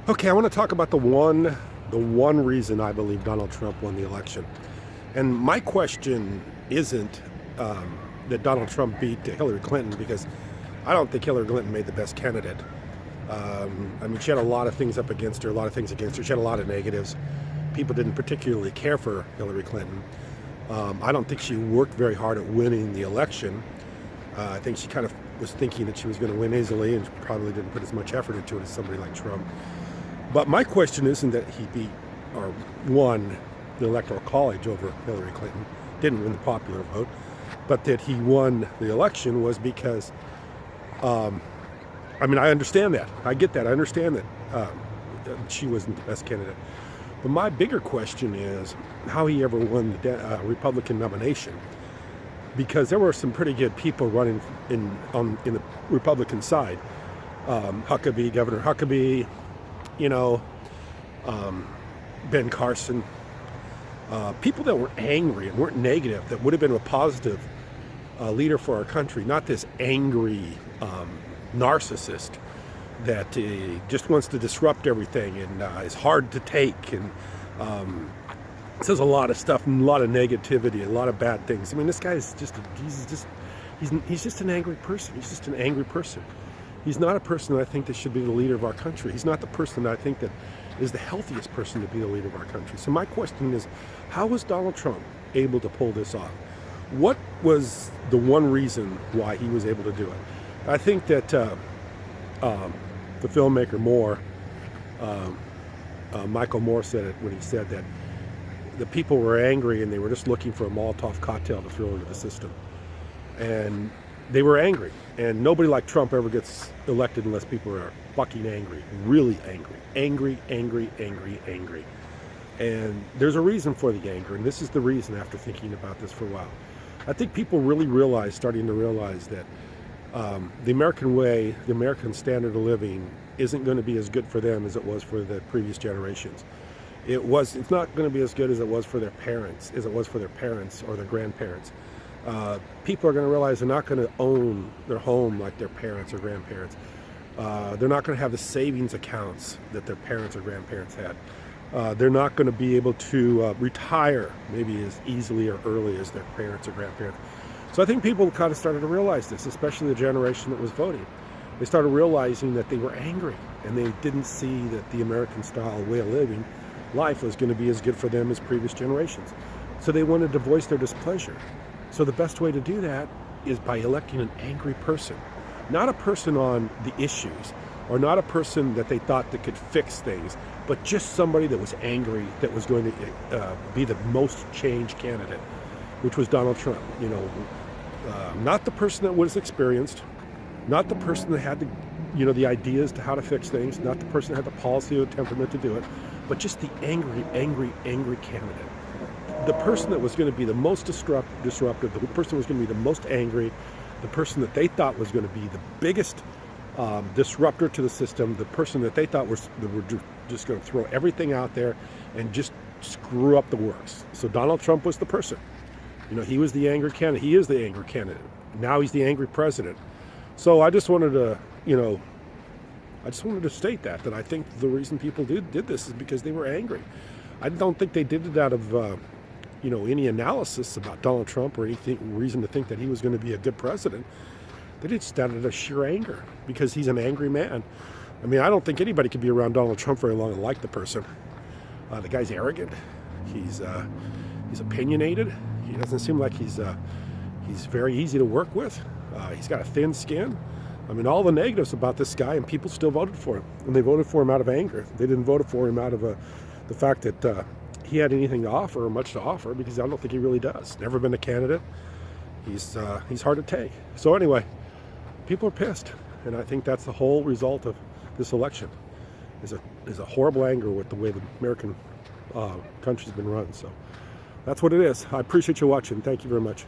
Okay, I want to talk about the one reason I believe Donald Trump won the election. And my question isn't that Donald Trump beat Hillary Clinton, because I don't think Hillary Clinton made the best candidate. I mean, she had a lot of things up against her, a lot of things against her. She had a lot of negatives. People didn't particularly care for Hillary Clinton. I don't think she worked very hard at winning the election. I think she kind of was thinking that she was going to win easily, and she probably didn't put as much effort into it as somebody like Trump. But my question isn't that he beat or won the Electoral College over Hillary Clinton, didn't win the popular vote, but that he won the election was because, I mean, I understand that. I get that. I understand that she wasn't the best candidate. But my bigger question is how he ever won the Republican nomination. Because there were some pretty good people running in the Republican side. Huckabee, Governor Huckabee, you know, Ben Carson, people that were angry and weren't negative, that would have been a positive leader for our country, not this angry narcissist that just wants to disrupt everything and is hard to take and says a lot of stuff and a lot of negativity, a lot of bad things. I mean, this guy is he's just an angry person. He's just an angry person. He's not a person that I think that should be the leader of our country. He's not the person that I think that is the healthiest person to be the leader of our country. So my question is, how was Donald Trump able to pull this off? What was the one reason why he was able to do it? I think that the filmmaker Moore, Michael Moore, said it when he said that the people were angry and they were just looking for a Molotov cocktail to throw into the system. And they were angry. And nobody like Trump ever gets elected unless people are fucking angry, really angry. Angry, angry, angry, angry. And there's a reason for the anger, and this is the reason after thinking about this for a while. I think people really starting to realize that the American way, the American standard of living isn't going to be as good for them as it was for the previous generations. It's not going to be as good as it was for their parents, or their grandparents. People are going to realize they're not going to own their home like their parents or grandparents. They're not going to have the savings accounts that their parents or grandparents had. They're not going to be able to retire maybe as easily or early as their parents or grandparents. So I think people kind of started to realize this, especially the generation that was voting. They started realizing that they were angry, and they didn't see that the American style way of living life was going to be as good for them as previous generations. So they wanted to voice their displeasure. So the best way to do that is by electing an angry person, not a person on the issues, or not a person that they thought that could fix things, but just somebody that was angry, that was going to be the most changed candidate, which was Donald Trump. You know, not the person that was experienced, not the person that had the ideas to how to fix things, not the person that had the policy or the temperament to do it, but just the angry, angry, angry candidate. The person that was going to be the most disruptive, the person who was going to be the most angry, the person that they thought was going to be the biggest disruptor to the system, the person that they thought were just going to throw everything out there and just screw up the works. So Donald Trump was the person. You know, he was the angry candidate. He is the angry candidate. Now he's the angry president. So I just wanted to, state that I think the reason people did this is because they were angry. I don't think they did it out of any analysis about Donald Trump or anything reason to think that he was going to be a good president. They just out of sheer anger because he's an angry man. I mean, I don't think anybody could be around Donald Trump very long and like the person. The guy's arrogant. He's opinionated. He doesn't seem like he's very easy to work with. He's got a thin skin. I mean, all the negatives about this guy, and people still voted for him. And they voted for him out of anger. They didn't vote for him out of the fact that he had anything to offer or much to offer, because I don't think he really does. Never been a candidate. He's hard to take. So anyway, people are pissed, and I think that's the whole result of this election. Is a horrible anger with the way the American country's been run. So that's what it is. I appreciate you watching. Thank you very much.